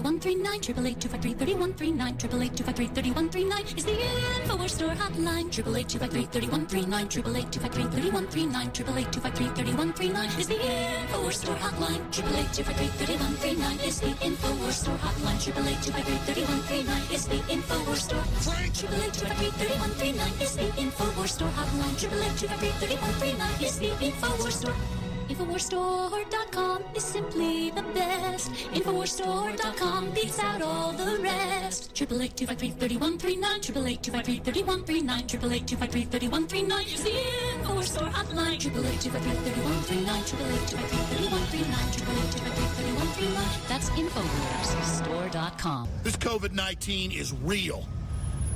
3139, 888-253-3139, 888-253-3139 is the InfoWars Store hotline. 888-253-3139, 888-253-3139, 888-253-3139 is the InfoWars Store hotline. 888-253-3139 is the InfoWars Store hotline. 888-253-3139 is the InfoWars Store. 888-253-3139 is the InfoWars Store hotline. 888-253-3139 is the InfoWars Store. InfoWarsStore.com is simply the best. InfoWarsStore.com beats out all the rest. 888-253-3139, 888-253-3139, 888-253-3139 is the InfoWars Store hotline. 888-253-3139, 888-253-3139, 888-253-3139. That's InfoWarsStore.com. This COVID-19 is real,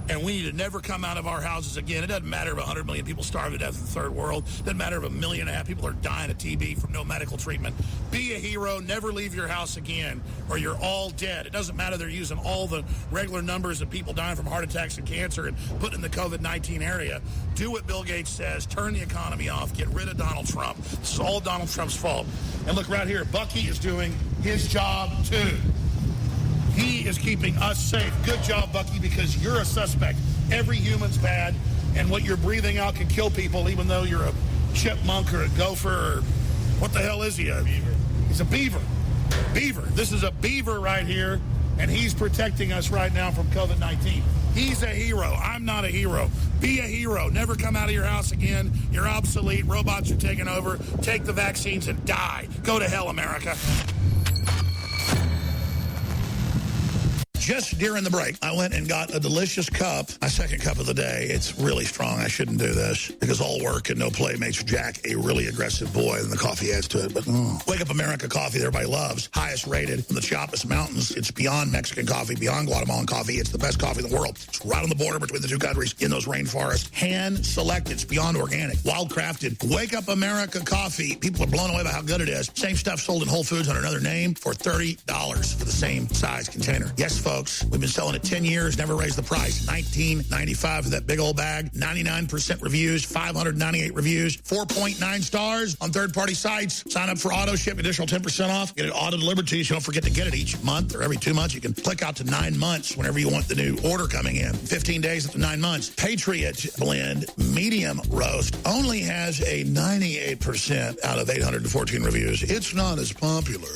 and we need to never come out of our houses again. It doesn't matter if 100 million people starve to death in the third world. It doesn't matter if 1.5 million people are dying of TB from no medical treatment. Be a hero. Never leave your house again, or you're all dead. It doesn't matter they're using all the regular numbers of people dying from heart attacks and cancer and putting in the COVID-19 area. Do what Bill Gates says. Turn the economy off. Get rid of Donald Trump. This is all Donald Trump's fault. And look right here. Bucky is doing his job, too. He is keeping us safe. Good job, Bucky, because you're a suspect. Every human's bad, and what you're breathing out can kill people, even though you're a chipmunk or a gopher or what the hell is he? Beaver. He's a beaver. Beaver. This is a beaver right here, and he's protecting us right now from COVID-19. He's a hero. I'm not a hero. Be a hero. Never come out of your house again. You're obsolete. Robots are taking over. Take the vaccines and die. Go to hell, America. Just during the break, I went and got a delicious cup, my second cup of the day. It's really strong. I shouldn't do this because all work and no play makes Jack a really aggressive boy, and the coffee adds to it. But Wake Up America coffee that everybody loves, highest rated in the Chiapas Mountains. It's beyond Mexican coffee, beyond Guatemalan coffee. It's the best coffee in the world. It's right on the border between the two countries in those rainforests. Hand selected. It's beyond organic, wild crafted. Wake Up America coffee. People are blown away by how good it is. Same stuff sold in Whole Foods under another name for $30 for the same size container. Yes, folks. We've been selling it 10 years, never raised the price. $19.95 for that big old bag. 99% reviews, 598 reviews, 4.9 stars on third-party sites. Sign up for auto ship, additional 10% off. Get it auto delivered to you, so don't forget to get it each month or every 2 months. You can click out to 9 months whenever you want the new order coming in. 15 days up to 9 months. Patriot Blend Medium Roast only has a 98% out of 814 reviews. It's not as popular.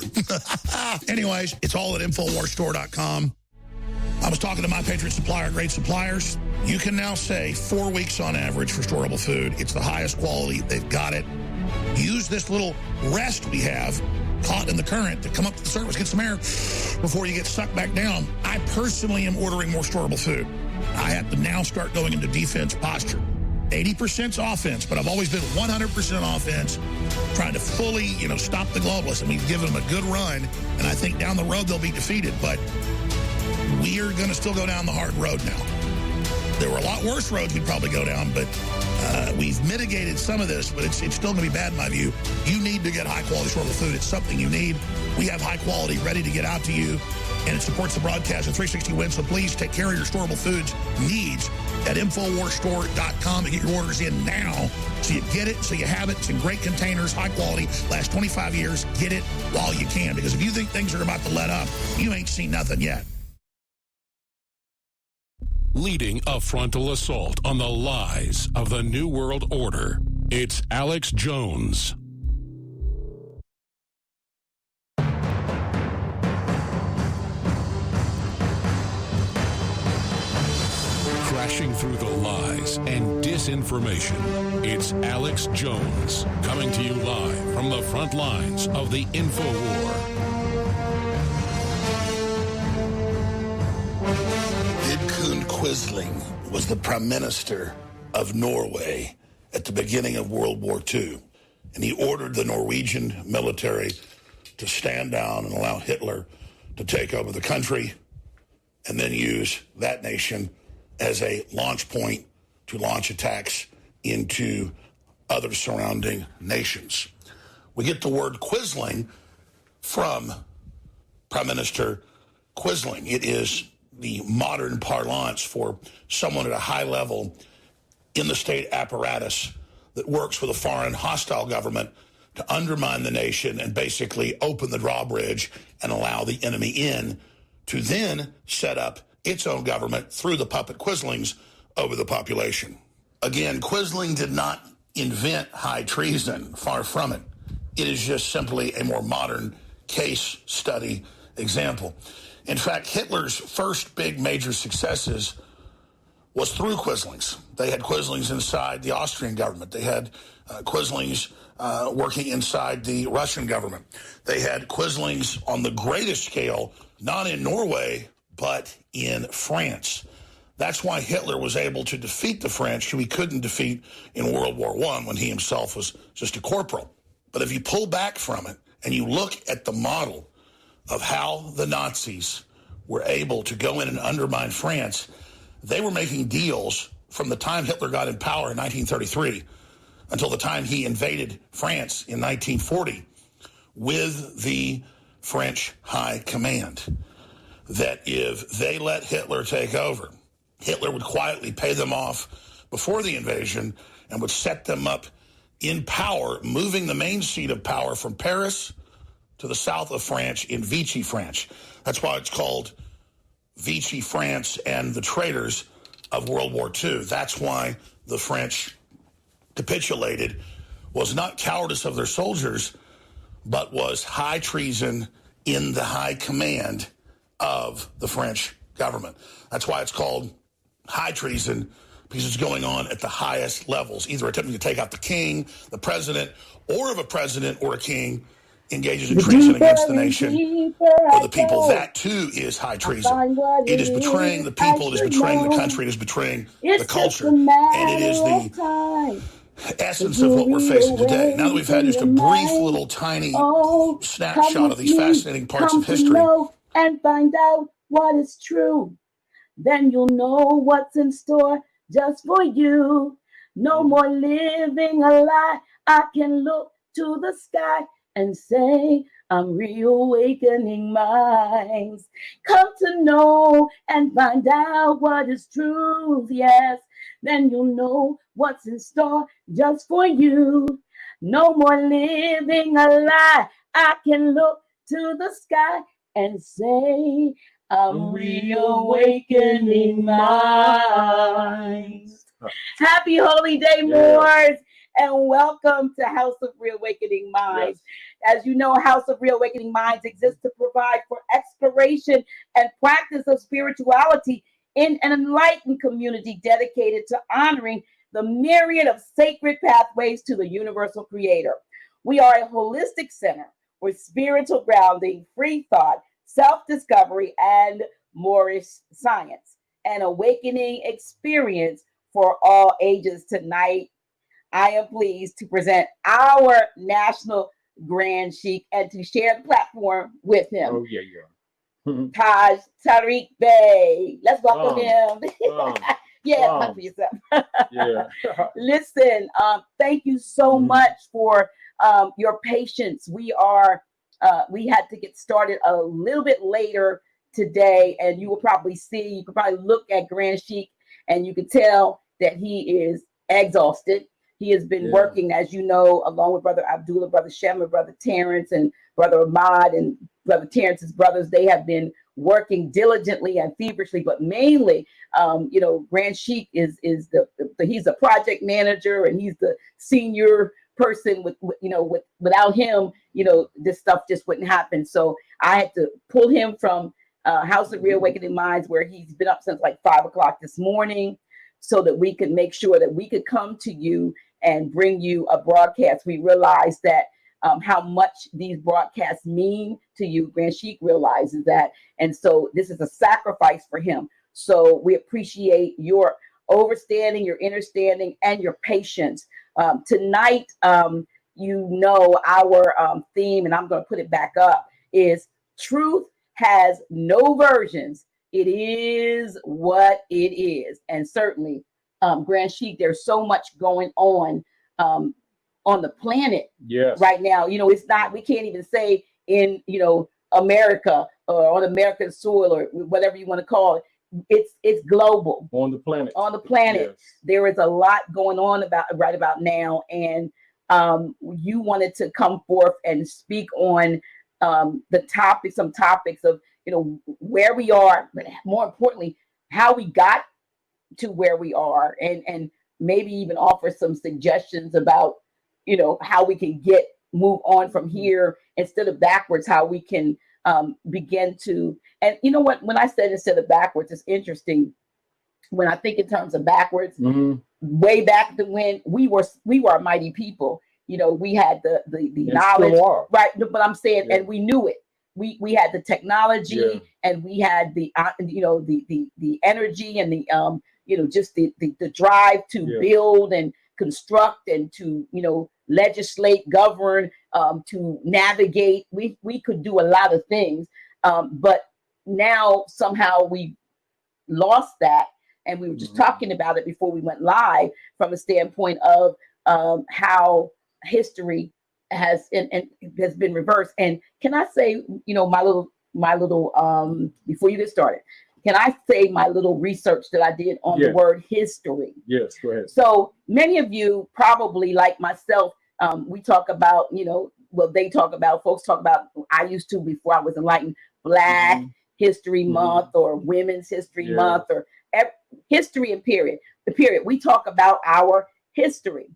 Anyways, it's all at InfoWarsStore.com. I was talking to my Patriot Supplier, great suppliers. You can now say 4 weeks on average for storable food. It's the highest quality. They've got it. Use this little rest we have caught in the current to come up to the surface, get some air before you get sucked back down. I personally am ordering more storable food. I have to now start going into defense posture. 80% offense, but I've always been 100% offense, trying to fully, stop the globalists. And we've given them a good run, and I think down the road they'll be defeated. But we are going to still go down the hard road now. There were a lot worse roads we'd probably go down, but we've mitigated some of this, but it's still going to be bad in my view. You need to get high-quality storable food. It's something you need. We have high quality ready to get out to you, and it supports the broadcast of 360 Wins, so please take care of your storable foods needs at InfoWarsStore.com and get your orders in now so you get it, so you have it. It's in great containers, high quality, last 25 years. Get it while you can, because if you think things are about to let up, you ain't seen nothing yet. Leading a frontal assault on the lies of the New World Order, it's Alex Jones. Crashing through the lies and disinformation, it's Alex Jones, coming to you live from the front lines of the InfoWar. Quisling was the Prime Minister of Norway at the beginning of World War II, and he ordered the Norwegian military to stand down and allow Hitler to take over the country and then use that nation as a launch point to launch attacks into other surrounding nations. We get the word Quisling from Prime Minister Quisling. It is the modern parlance for someone at a high level in the state apparatus that works with a foreign hostile government to undermine the nation and basically open the drawbridge and allow the enemy in to then set up its own government through the puppet quislings over the population. Again, Quisling did not invent high treason, far from it. It is just simply a more modern case study example. In fact, Hitler's first big major successes was through quislings. They had quislings inside the Austrian government. They had quislings working inside the Russian government. They had quislings on the greatest scale, not in Norway, but in France. That's why Hitler was able to defeat the French, who he couldn't defeat in World War I when he himself was just a corporal. But if you pull back from it and you look at the model of how the Nazis were able to go in and undermine France, they were making deals from the time Hitler got in power in 1933 until the time he invaded France in 1940 with the French High Command, that if they let Hitler take over, Hitler would quietly pay them off before the invasion and would set them up in power, moving the main seat of power from Paris to the south of France in Vichy France. That's why it's called Vichy France and the traitors of World War II. That's why the French capitulated. Was not cowardice of their soldiers, but was high treason in the high command of the French government. That's why it's called high treason, because it's going on at the highest levels, either attempting to take out the king, the president, or if a president or a king engages in treason against the nation or the people. That too is high treason. It is betraying the people, it is betraying the country, it is betraying the culture, and it is the essence of what we're facing today. Now that we've had just a brief little tiny snapshot of these fascinating parts of history, and find out what is true, then you'll know what's in store just for you. No more living a lie. I can look to the sky and say, I'm reawakening minds. Come to know and find out what is true, yes. Then you'll know what's in store just for you. No more living a lie. I can look to the sky and say, I'm reawakening minds. Happy Holy Day, Moors, and welcome to House of Reawakening Minds. As you know, House of Reawakening Minds exists to provide for exploration and practice of spirituality in an enlightened community dedicated to honoring the myriad of sacred pathways to the universal creator. We are a holistic center for spiritual grounding, free thought, self-discovery, and Moorish science, an awakening experience for all ages. Tonight, I am pleased to present our national Grand Sheik and to share the platform with him. Oh, yeah. Taj Tariq Bey. Let's welcome him. Clap for yourself. Listen, thank you so much for your patience. We had to get started a little bit later today, and you will probably see, you could probably look at Grand Sheik and you could tell that he is exhausted. He has been working, as you know, along with Brother Abdullah, Brother Shema, Brother Terrence, and Brother Ahmad, and Brother Terrence's brothers. They have been working diligently and feverishly, but mainly, Grand Sheik is he's a project manager, and he's the senior person without him, this stuff just wouldn't happen. So I had to pull him from House of Reawakening Minds, where he's been up since like 5 o'clock this morning, so that we could make sure that we could come to you and bring you a broadcast. We realize that how much these broadcasts mean to you. Grand Sheik realizes that. And so this is a sacrifice for him. So we appreciate your overstanding, your understanding, and your patience. Tonight, our theme, and I'm going to put it back up, is truth has no versions. It is what it is. And certainly, Grand Sheik, there's so much going on the planet right now. It's not, we can't even say in, America or on American soil or whatever you want to call it. It's global. On the planet. Yes. There is a lot going on right about now. And you wanted to come forth and speak on some topics of, where we are, but more importantly, how we got to where we are, and maybe even offer some suggestions about, how we can move on from here instead of backwards, how we can begin to, and you know what, when I said instead of backwards, it's interesting. When I think in terms of backwards, way back to when we were a mighty people, we had the knowledge, right? But I'm saying, and we knew it. We had the technology, and we had the the energy, and the just the drive to build and construct and to legislate, govern, to navigate. We could do a lot of things, but now somehow we lost that. And we were just talking about it before we went live, from a standpoint of how history has been reversed. And can I say, my little before you get started, can I say my little research that I did on the word history? Yes, go ahead. So many of you probably, like myself, we talk about, folks talk about, I used to before I was enlightened, Black History Month or Women's History Month, or history and period. The period. We talk about our history.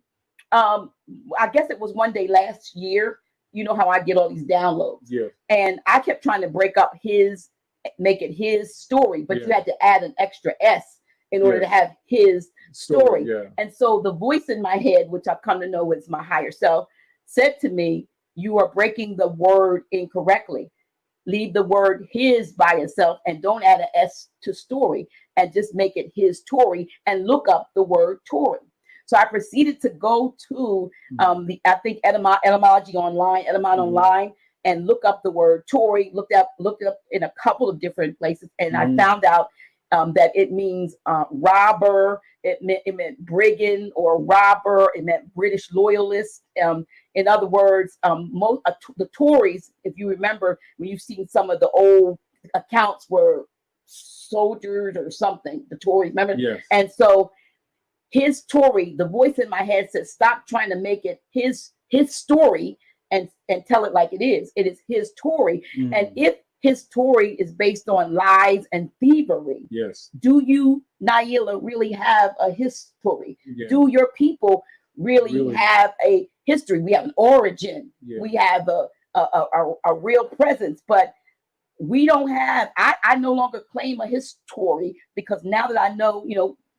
I guess it was one day last year. You know how I get all these downloads. Yeah. And I kept trying to break up make it his story, but you had to add an extra S in order to have his story. And so the voice in my head, which I've come to know is my higher self, said to me, you are breaking the word incorrectly. Leave the word his by itself and don't add an S to story, and just make it his Tory, and look up the word Tory. So I proceeded to go to I think etymology online, online, and look up the word Tory, looked it up in a couple of different places, and I found out that it means robber. It meant brigand or robber. It meant British loyalist. In other words, the Tories, if you remember, when you've seen some of the old accounts, were soldiers or something. The Tories, remember? Yes. And so his Tory, the voice in my head said, stop trying to make it his story and tell it like it is. It is his Tory. And if his Tory is based on lies and thievery, do you, Naila, really have a history? Do your people really have a history? We have an origin. We have a real presence, but we don't have, I no longer claim a history, because now that I know,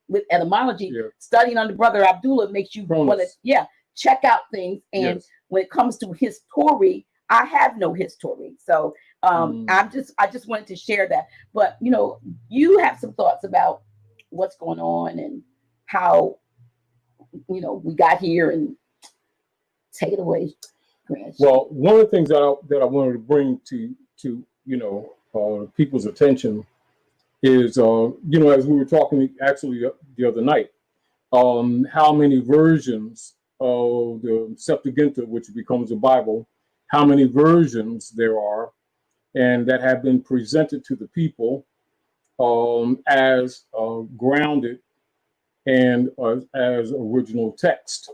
with etymology, studying under Brother Abdullah makes you want to, check out things. And when it comes to his Tory, I have no history. So I just wanted to share that. But you have some thoughts about what's going on and how we got here, and take it away, Chris. Well, one of the things that I wanted to bring to people's attention is as we were talking actually the other night, how many versions of the Septuagint, which becomes the Bible, how many versions there are, and that have been presented to the people as grounded and as original text.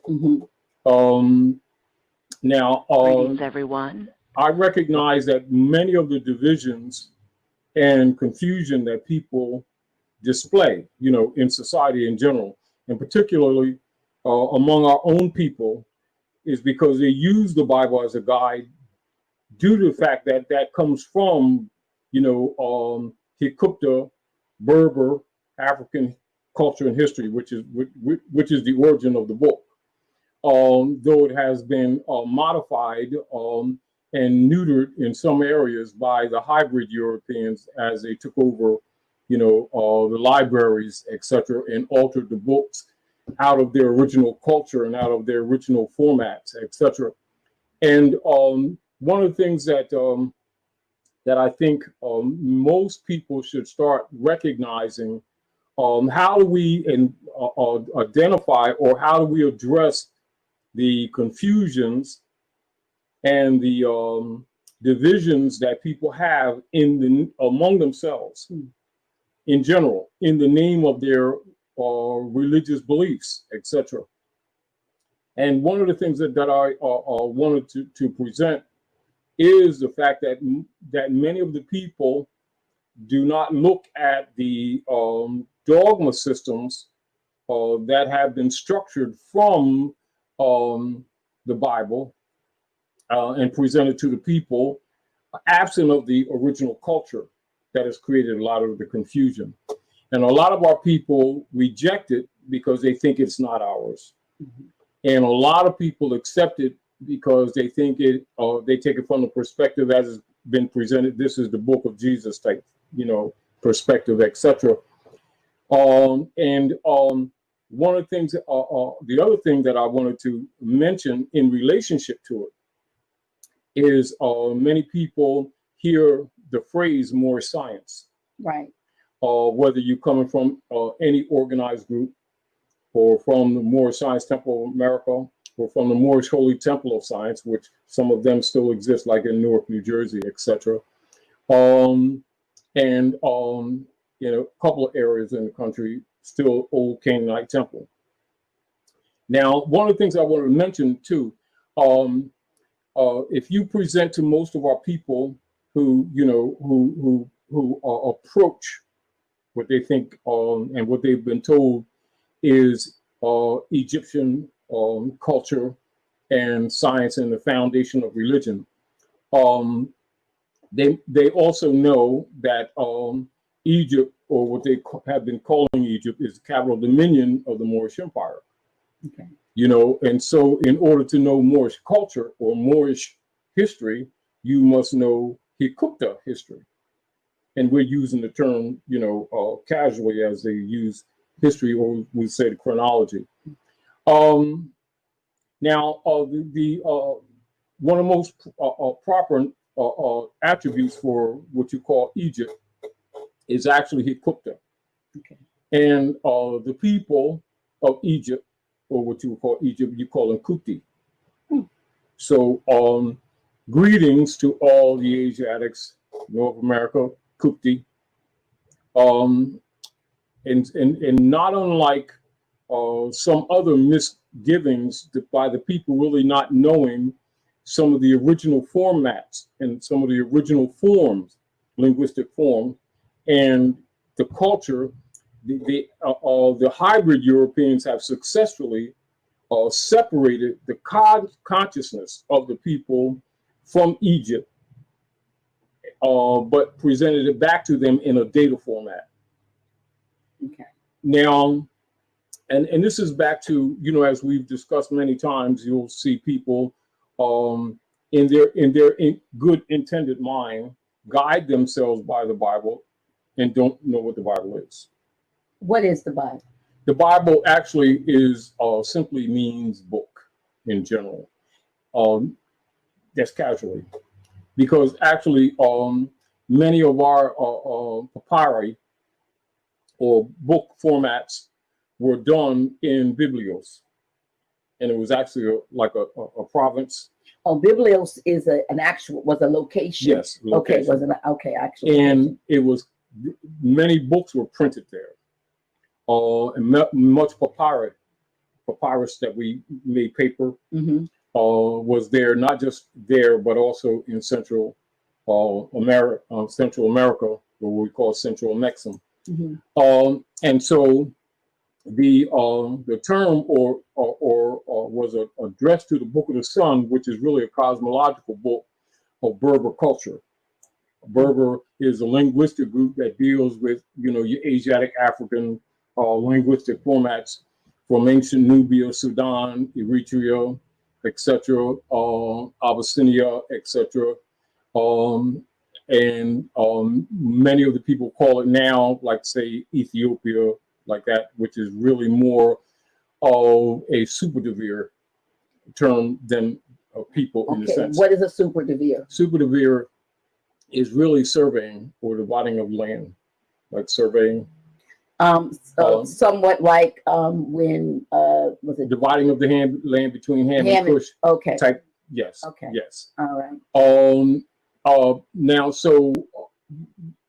Now, greetings, everyone. I recognize that many of the divisions and confusion that people display, in society in general, and particularly among our own people, is because they use the Bible as a guide due to the fact that that comes from, Hikupta, Berber, African culture and history, which is the origin of the book. Though it has been modified and neutered in some areas by the hybrid Europeans as they took over, the libraries, etc., and altered the books out of their original culture and out of their original formats, etc. And one of the things that I think most people should start recognizing, how do we identify, or how do we address the confusions and the divisions that people have among themselves in general, in the name of their religious beliefs, etc. And one of the things that I wanted to present is the fact that many of the people do not look at the dogma systems that have been structured from the Bible and presented to the people, absent of the original culture that has created a lot of the confusion. And a lot of our people reject it because they think it's not ours. And a lot of people accept it because they think it, they take it from the perspective as has been presented. This is the book of Jesus type, perspective, etc. One of the things, the other thing that I wanted to mention in relationship to it is many people hear the phrase more science. Right. Whether you're coming from any organized group or from the Moorish Science Temple of America or from the Moorish Holy Temple of Science, which some of them still exist, like in Newark, New Jersey, etc. A couple of areas in the country, still old Canaanite temple. Now, one of the things I want to mention too, if you present to most of our people who approach what they think and what they've been told is Egyptian culture and science and the foundation of religion, they also know that Egypt, or what they have been calling Egypt, is the capital dominion of the Moorish Empire. Okay. And so in order to know Moorish culture or Moorish history, you must know Hikupta history. And we're using the term, casually as they use history, or we say the chronology. Now, one of the most proper attributes for what you call Egypt is actually Hikupta. Okay. And the people of Egypt, or what you would call Egypt, you call them Kuti. So greetings to all the Asiatics, North America, Kuti. And not unlike some other misgivings by the people really not knowing some of the original formats and some of the original forms, linguistic forms, and the culture, the hybrid Europeans have successfully separated the consciousness of the people from Egypt, but presented it back to them in a data format. Okay. Now, and this is back to, as we've discussed many times, you'll see people in their good intended mind guide themselves by the Bible and don't know what the Bible is. What is the Bible? The Bible actually is simply means book in general. That's casually, because actually many of our papyri or book formats were done in biblios, and it was actually like a province. Oh, biblios is was a location. Yes. Location. Okay, actually. And it was, many books were printed there. And much papyrus that we made paper was there, not just there, but also in Central America, what we call Central Mexum. And so the term or was addressed to the Book of the Sun, which is really a cosmological book of Berber culture. Berber is a linguistic group that deals with, your Asiatic African linguistic formats from ancient Nubia, Sudan, Eritrea, etc., Abyssinia, etc. Many of the people call it now, like say Ethiopia, like that, which is really more of a super devere term than people in the sense. What is a super devere? Super devere is really surveying or dividing of land, like surveying. Somewhat like when was it dividing of the land between Ham and Cush? Okay. Type. Yes. Okay. Yes. All right. Now, so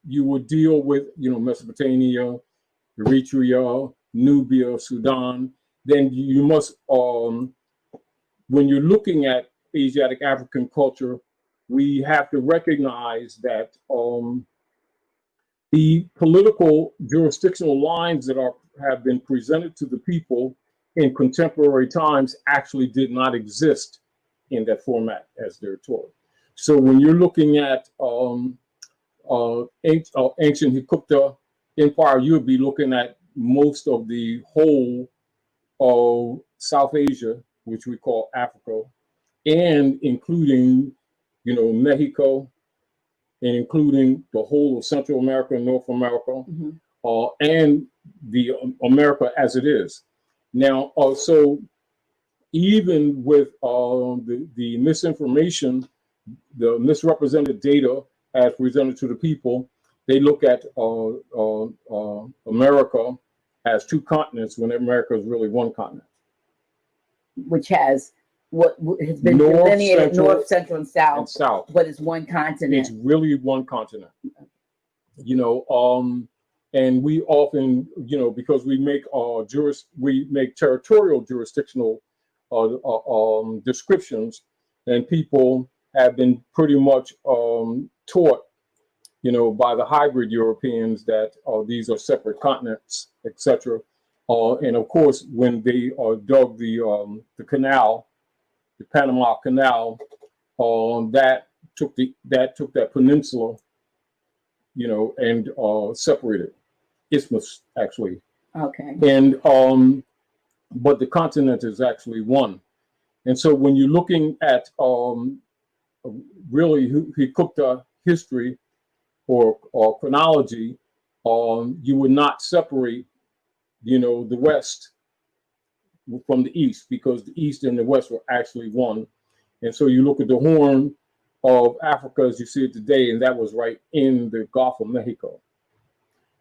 you would deal with, Mesopotamia, Eritrea, Nubia, Sudan. Then you must, when you're looking at Asiatic African culture, we have to recognize that The political jurisdictional lines that have been presented to the people in contemporary times actually did not exist in that format as they're taught. So when you're looking at ancient Hykupta Empire, you'll be looking at most of the whole of South Asia, which we call Africa, and including, Mexico, and including the whole of Central America and North America, and the America as it is. Now, so even with the misinformation, the misrepresented data as presented to the people, they look at America as two continents when America is really one continent. Which has what has been North, delineated Central, North, Central, and South, and South. but it's one continent. It's really one continent. And we often, because we make territorial jurisdictional descriptions, and people have been pretty much taught, by the hybrid Europeans that these are separate continents, etc. And of course, when they dug the canal, the Panama Canal, that took that peninsula, and separated. Isthmus, actually. Okay. And but the continent is actually one. And so when you're looking at really Hykupta history or chronology, you would not separate, the West from the East, because the East and the West were actually one. And so you look at the Horn of Africa as you see it today, and that was right in the Gulf of Mexico.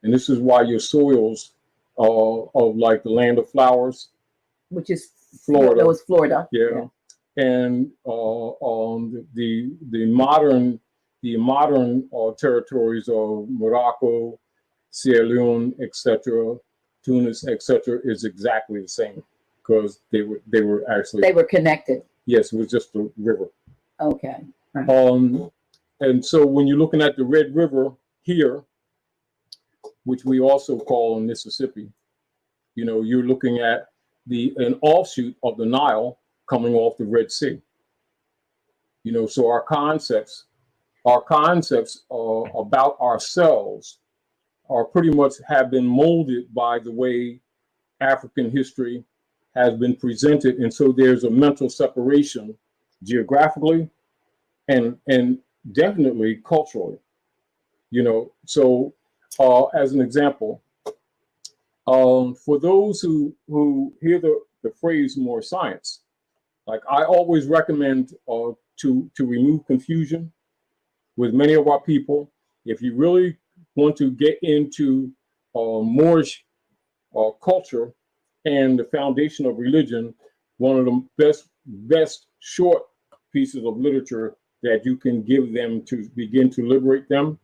And this is why your soils of like the land of flowers, which is Florida. That was Florida. Yeah. And the modern territories of Morocco, Sierra Leone, etc., Tunis, etc., is exactly the same, because they were connected. Yes, it was just a river. Okay. Right. And so when you're looking at the Red River here, which we also call Mississippi, you're looking at an offshoot of the Nile coming off the Red Sea. So our concepts about ourselves are pretty much have been molded by the way African history has been presented. And so there's a mental separation geographically and definitely culturally, So as an example, for those who hear the phrase more science, like I always recommend to remove confusion with many of our people. If you really want to get into Moorish culture and the foundation of religion, one of the best short pieces of literature that you can give them to begin to liberate them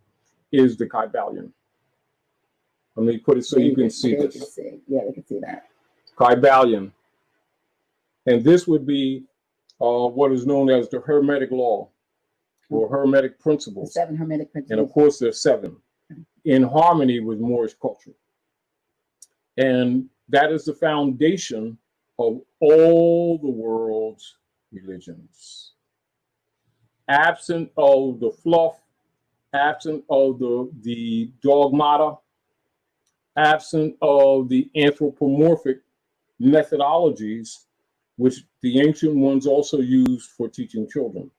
is the Kybalion. Let me put it so you can see this. Yeah, they can see that. Kybalion. And this would be what is known as the Hermetic Law or Hermetic Principles. The 7 Hermetic Principles. And of course, there's 7 in harmony with Moorish culture. And that is the foundation of all the world's religions. Absent of the fluff, absent of the dogmata, absent of the anthropomorphic methodologies, which the ancient ones also used for teaching children.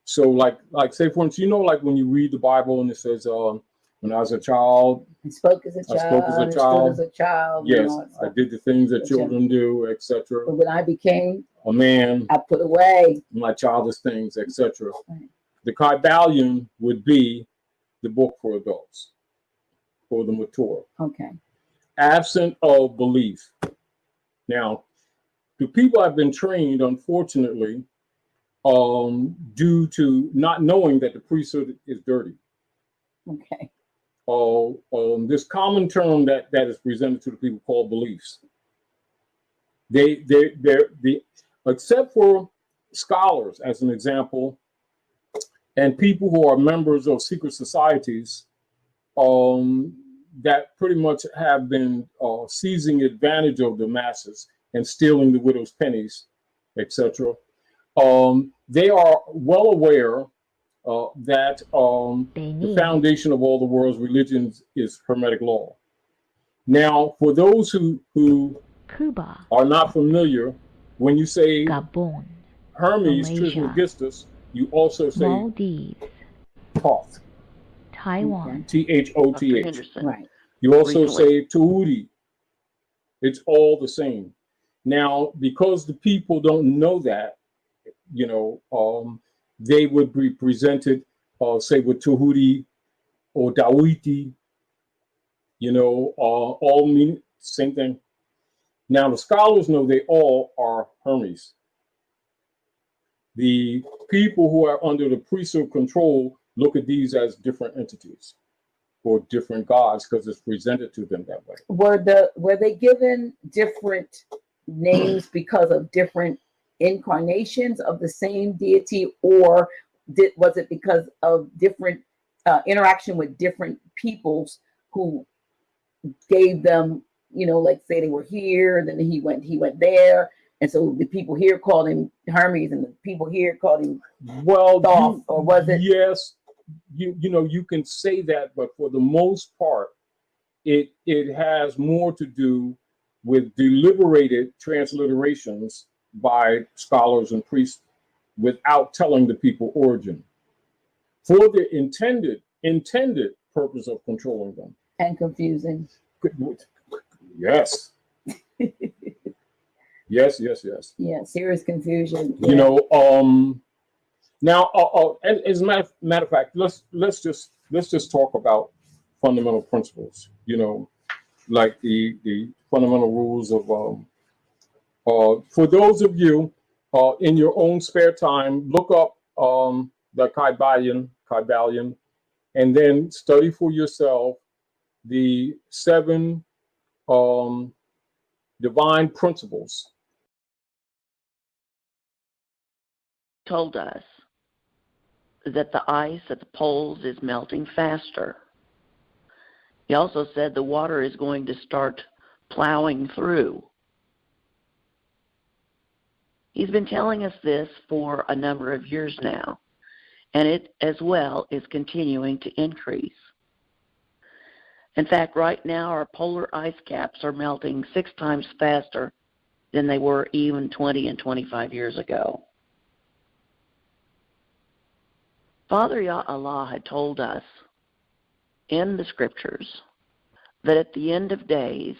So like say for instance, like when you read the Bible and it says, when I was a child, I spoke as a child, stood as a child. Yes, I did the things that children do, etc. But when I became a man, I put away my childish things, etc. Right. The Kybalion would be the book for adults, for the mature. Okay. Absent of belief. Now, the people have been trained, unfortunately, due to not knowing that the priesthood is dirty. Okay. This common term that is presented to the people called beliefs. They're except for scholars, as an example, and people who are members of secret societies, that pretty much have been seizing advantage of the masses and stealing the widow's pennies, etc. They are well aware that the foundation of all the world's religions is Hermetic law. Now, for those who are not familiar, when you say Gabon, Hermes Malaysia, Trismegistus, you also say Maldives, Thoth, Taiwan, Thoth. Right. You also Recently. say Tahuti. It's all the same. Now, because the people don't know that, they would be presented, say, with Tahuti or Dawiti, all mean same thing. Now, the scholars know they all are Hermes. The people who are under the priesthood control look at these as different entities or different gods because it's presented to them that way. Were they given different names because of different incarnations of the same deity, or was it because of different interaction with different peoples who gave them, like say they were here, and then he went there, and so the people here called him Hermes, and the people here called him Thoth, or was it? Yes, you can say that, but for the most part, it has more to do with deliberated transliterations by scholars and priests without telling the people origin for the intended purpose of controlling them And confusing. Yes. yes. Yeah, serious confusion. Yeah. Now, as a matter of fact, let's just talk about fundamental principles. Like the fundamental rules of. For those of you in your own spare time, look up the Kybalion, and then study for yourself the 7 divine principles. Told us that the ice at the poles is melting faster. He also said the water is going to start plowing through. He's been telling us this for a number of years now, and it as well is continuing to increase. In fact, right now our polar ice caps are melting 6 times faster than they were even 20 and 25 years ago. Father Yah Allah had told us in the scriptures that at the end of days,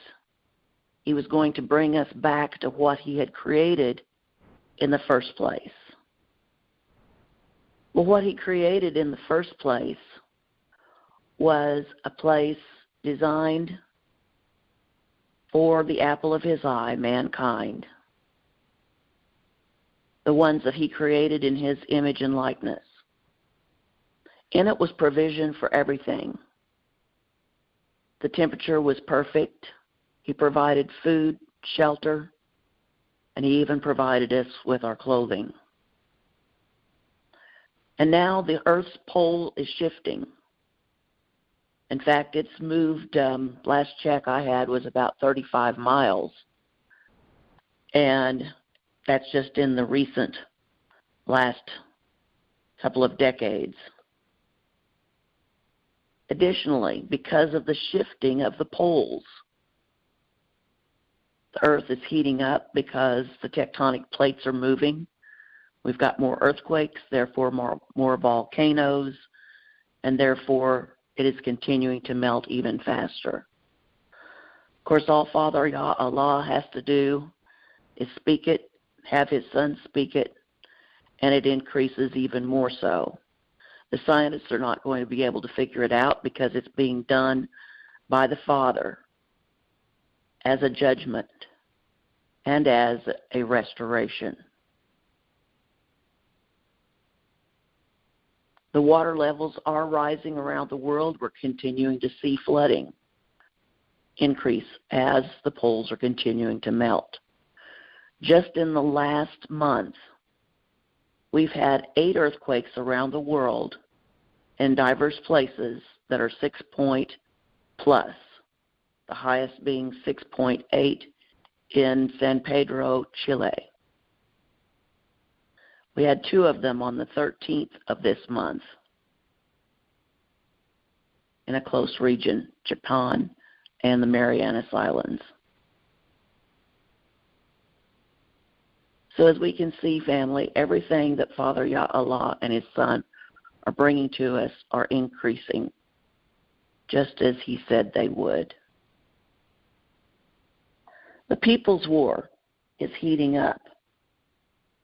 he was going to bring us back to what he had created in the first place. Well, what he created in the first place was a place designed for the apple of his eye, mankind, the ones that he created in his image and likeness. In it was provision for everything. The temperature was perfect. He provided food, shelter, and he even provided us with our clothing. And now the Earth's pole is shifting. In fact, it's moved, last check I had was about 35 miles. And that's just in the recent last couple of decades. Additionally, because of the shifting of the poles, the Earth is heating up because the tectonic plates are moving. We've got more earthquakes, therefore more volcanoes, and therefore it is continuing to melt even faster. Of course, all Father Yah Allah has to do is speak it, have his son speak it, and it increases even more so. The scientists are not going to be able to figure it out because it's being done by the Father as a judgment and as a restoration. The water levels are rising around the world. We're continuing to see flooding increase as the poles are continuing to melt. Just in the last month, we've had 8 earthquakes around the world in diverse places that are 6 point plus, the highest being 6.8 in San Pedro, Chile. We had 2 of them on the 13th of this month in a close region, Japan and the Marianas Islands. So as we can see, family, everything that Father Yah-Allah and His Son are bringing to us are increasing, just as He said they would. The People's War is heating up.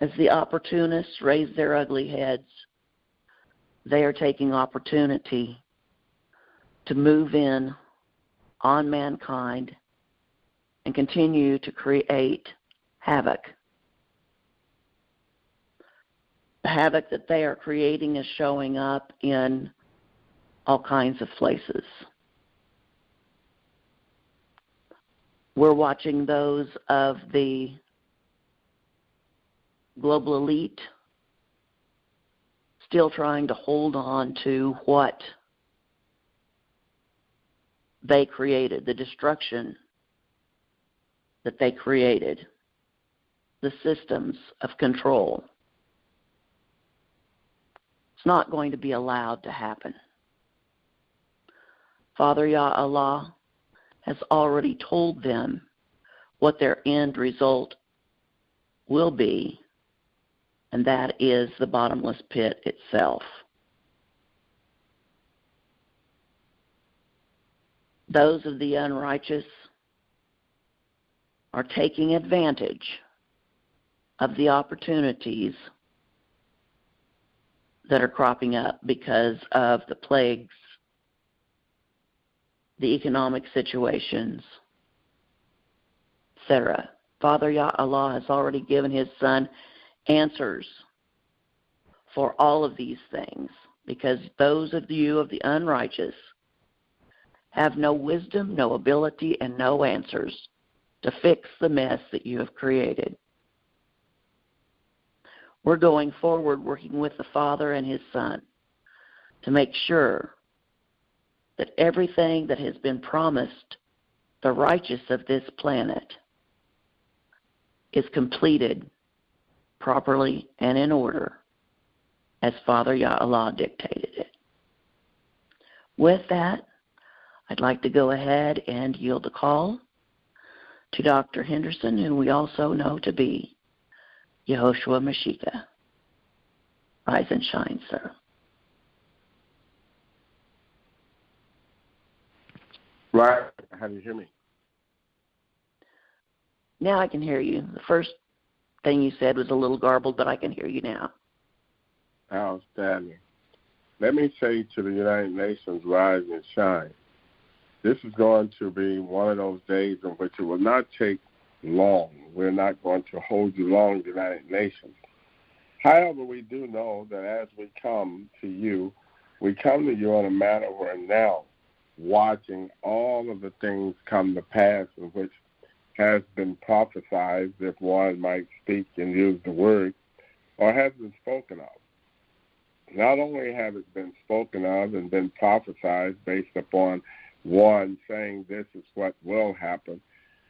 As the opportunists raise their ugly heads, they are taking opportunity to move in on mankind and continue to create havoc. The havoc that they are creating is showing up in all kinds of places. We're watching those of the global elite still trying to hold on to what they created, the destruction that they created, the systems of control. It's not going to be allowed to happen. Father Yah-Allah has already told them what their end result will be, and that is the bottomless pit itself. Those of the unrighteous are taking advantage of the opportunities that are cropping up because of the plagues, the economic situations, etc. Father Yah-Allah has already given His Son answers for all of these things, because those of you of the unrighteous have no wisdom, no ability, and no answers to fix the mess that you have created. We're going forward working with the Father and His Son to make sure that everything that has been promised the righteous of this planet is completed properly and in order as Father Yah-Allah dictated it. With that, I'd like to go ahead and yield the call to Dr. Henderson, who we also know to be Yehoshua Mashiach. Rise and shine, sir. Right. How do you hear me? Now I can hear you. The first thing you said was a little garbled, but I can hear you now. Outstanding. Let me say to the United Nations, rise and shine. This is going to be one of those days in which it will not take long. We're not going to hold you long, United Nations. However, we do know that as we come to you in a manner where now, watching all of the things come to pass in which has been prophesied, if one might speak and use the word, or has been spoken of. Not only have it been spoken of and been prophesied based upon one saying this is what will happen,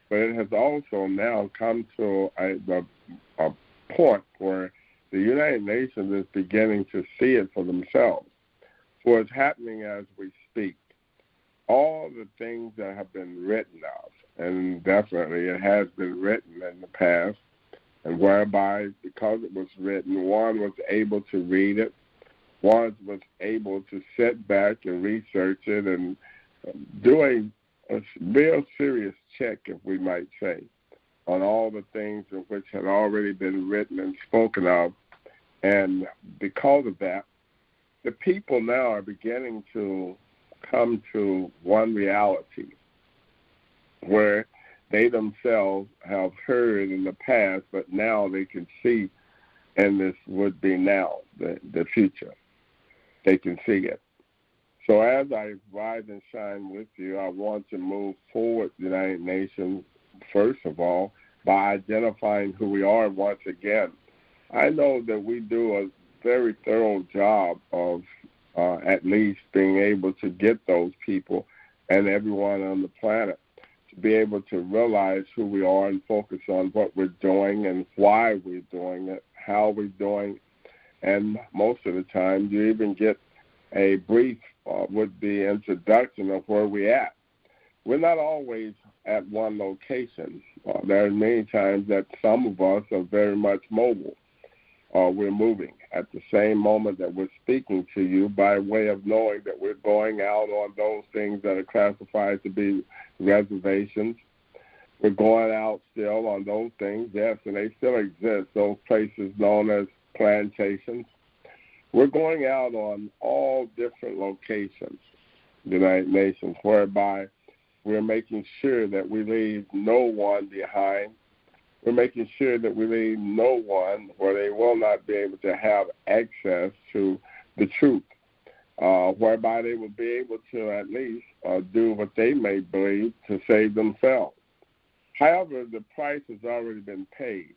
but it has also now come to a point where the United Nations is beginning to see it for themselves. For it's happening as we speak. All the things that have been written of, and definitely it has been written in the past, and whereby, because it was written, one was able to read it, one was able to sit back and research it and do a real serious check, if we might say, on all the things in which had already been written and spoken of. And because of that, the people now are beginning to come to one reality where they themselves have heard in the past, but now they can see in this would be now, the future. They can see it. So as I rise and shine with you, I want to move forward the United Nations, first of all, by identifying who we are once again. I know that we do a very thorough job of at least being able to get those people and everyone on the planet to be able to realize who we are and focus on what we're doing and why we're doing it, how we're doing it. And most of the time, you even get a brief with the introduction of where we're at. We're not always at one location. There are many times that some of us are very much mobile. We're moving at the same moment that we're speaking to you by way of knowing that we're going out on those things that are classified to be reservations. We're going out still on those things, yes, and they still exist, those places known as plantations. We're going out on all different locations, the United Nations, whereby we're making sure that we leave no one behind. We're making sure that we leave no one where they will not be able to have access to the truth, whereby they will be able to at least do what they may believe to save themselves. However, the price has already been paid.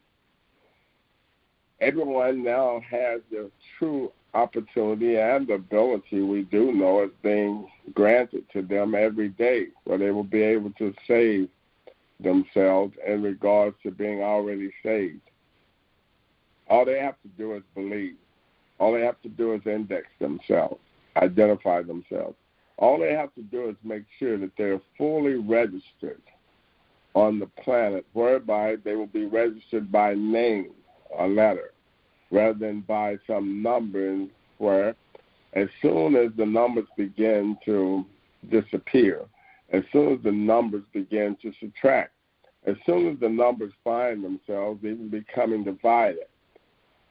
Everyone now has the true opportunity and ability, we do know, is being granted to them every day, where they will be able to save themselves in regards to being already saved. All they have to do is believe. All they have to do is index themselves, identify themselves. All they have to do is make sure that they're fully registered on the planet, whereby they will be registered by name, a letter, rather than by some numbers, where as soon as the numbers begin to disappear, as soon as the numbers begin to subtract, as soon as the numbers find themselves even becoming divided,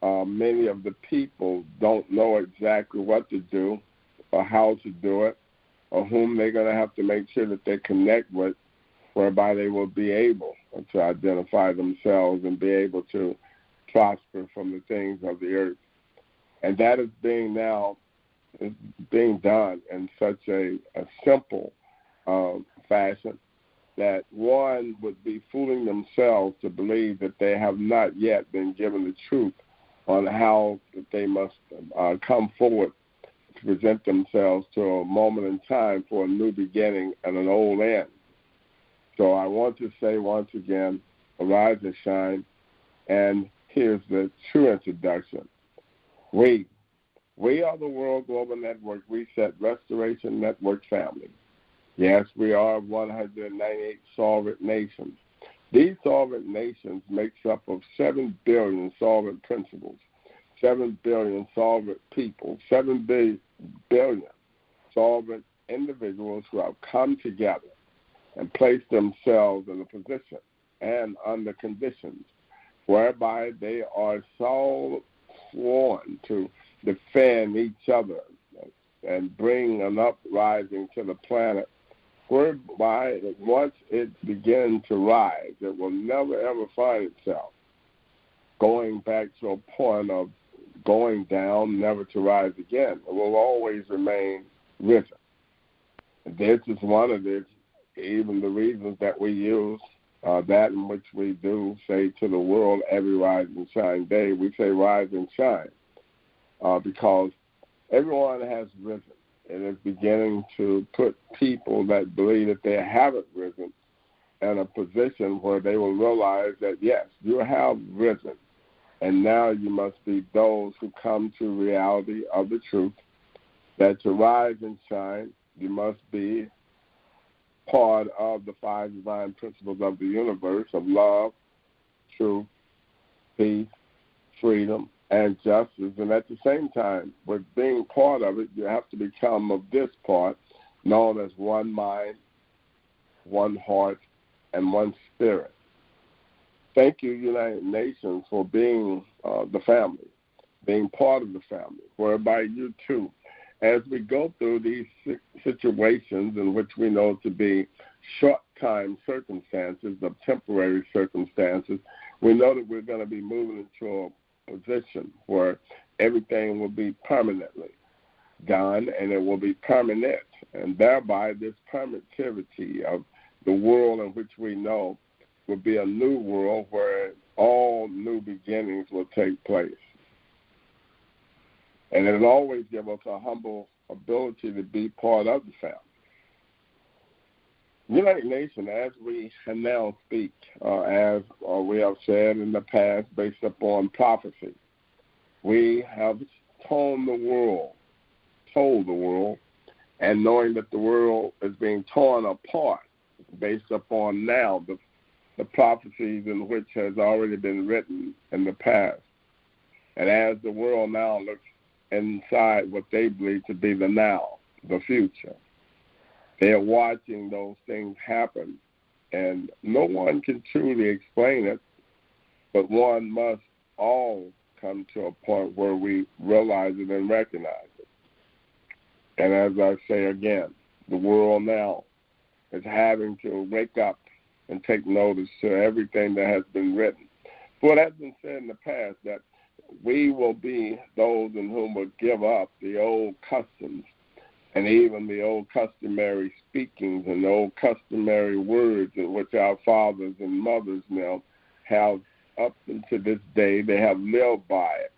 many of the people don't know exactly what to do or how to do it, or whom they're going to have to make sure that they connect with, whereby they will be able to identify themselves and be able to prosper from the things of the earth. And that is being done in such a simple fashion that one would be fooling themselves to believe that they have not yet been given the truth on how they must come forward to present themselves to a moment in time for a new beginning and an old end. So I want to say once again, arise and shine, and here's the true introduction. We are the World Global Network Reset Restoration Network family. Yes, we are 198 solvent nations. These solvent nations makes up of 7 billion solvent principles, 7 billion solvent people, 7 billion solvent individuals who have come together and placed themselves in a position and under conditions whereby they are so sworn to defend each other and bring an uprising to the planet, whereby once it begins to rise, it will never ever find itself going back to a point of going down, never to rise again. It will always remain risen. This is one of even the reasons that we use that in which we do say to the world every rise and shine day. We say rise and shine because everyone has risen. It is beginning to put people that believe that they haven't risen in a position where they will realize that, yes, you have risen, and now you must be those who come to reality of the truth, that to rise and shine, you must be part of the 5 divine principles of the universe of love, truth, peace, freedom, and justice. And at the same time, with being part of it, you have to become of this part, known as one mind, one heart, and one spirit. Thank you, United Nations, for being the family, being part of the family, whereby you too, as we go through these situations in which we know to be short-time circumstances, of temporary circumstances, we know that we're going to be moving into a position where everything will be permanently done and it will be permanent. And thereby this permittivity of the world in which we know will be a new world where all new beginnings will take place. And it'll always give us a humble ability to be part of the family. United Nations, as we now speak, as we have said in the past, based upon prophecy, we have told the world, and knowing that the world is being torn apart based upon now the prophecies in which has already been written in the past. And as the world now looks inside what they believe to be the now, the future, they are watching those things happen, and no one can truly explain it, but one must all come to a point where we realize it and recognize it. And as I say again, the world now is having to wake up and take notice to everything that has been written. For it has been said in the past that we will be those in whom will give up the old customs and even the old customary speakings and the old customary words in which our fathers and mothers now have up until this day, they have lived by it,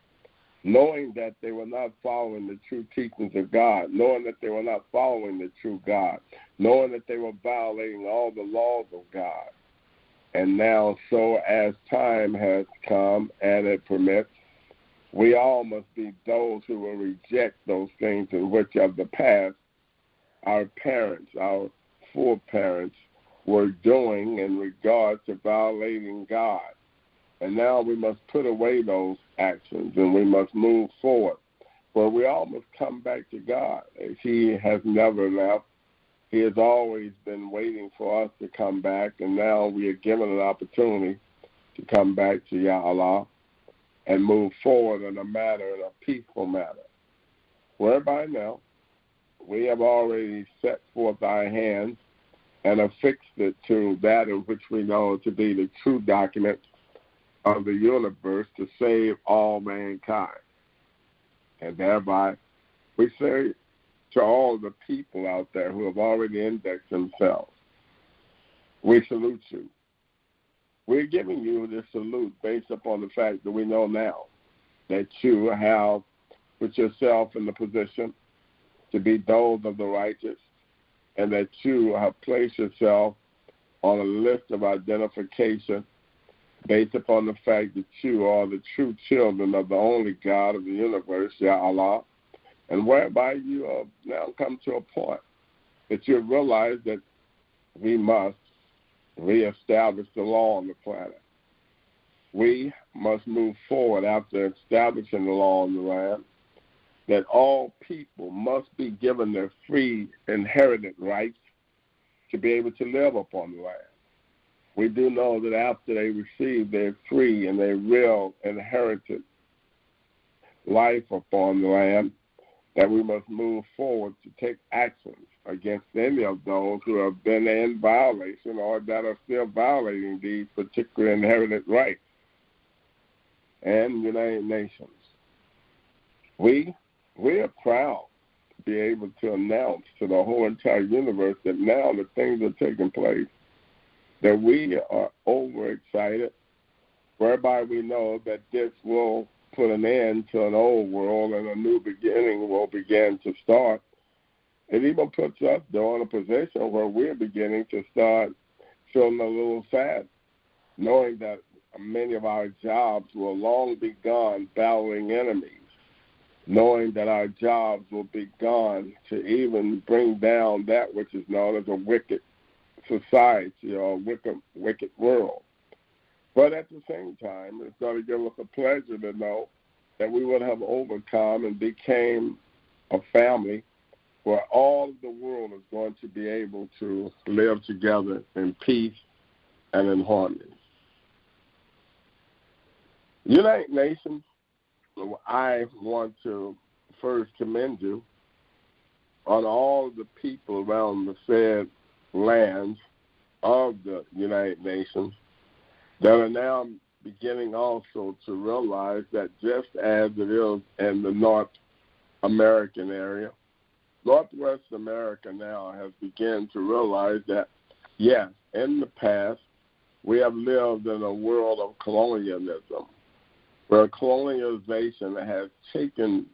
knowing that they were not following the true teachings of God, knowing that they were not following the true God, knowing that they were violating all the laws of God. And now, so as time has come and it permits, we all must be those who will reject those things in which of the past our parents, our foreparents were doing in regards to violating God. And now we must put away those actions and we must move forward. For we all must come back to God. As He has never left, He has always been waiting for us to come back, and now we are given an opportunity to come back to Yah Allah and move forward in a peaceful manner. Whereby now, we have already set forth our hands and affixed it to that in which we know to be the true document of the universe to save all mankind. And thereby, we say to all the people out there who have already indexed themselves, we salute you. We're giving you this salute based upon the fact that we know now that you have put yourself in the position to be those of the righteous, and that you have placed yourself on a list of identification based upon the fact that you are the true children of the only God of the universe, Yah Allah, and whereby you have now come to a point that you realize that we must reestablish the law on the planet. We must move forward after establishing the law on the land, that all people must be given their free inherited rights to be able to live upon the land. We do know that after they receive their free and their real inherited life upon the land, that we must move forward to take actions against any of those who have been in violation or that are still violating these particular inherited rights. And United Nations, we are proud to be able to announce to the whole entire universe that now the things are taking place, that we are overexcited, whereby we know that this will put an end to an old world and a new beginning will begin to start. It even puts us though in a position where we're beginning to start feeling a little sad, knowing that many of our jobs will long be gone battling enemies, knowing that our jobs will be gone to even bring down that which is known as a wicked society or wicked world. But at the same time, it's going to give us a pleasure to know that we would have overcome and became a family where all of the world is going to be able to live together in peace and in harmony. United Nations, I want to first commend you on all the people around the said lands of the United Nations that are now beginning also to realize that just as it is in the North American area, Northwest America now has begun to realize that, yes, in the past, we have lived in a world of colonialism, where colonialization has taken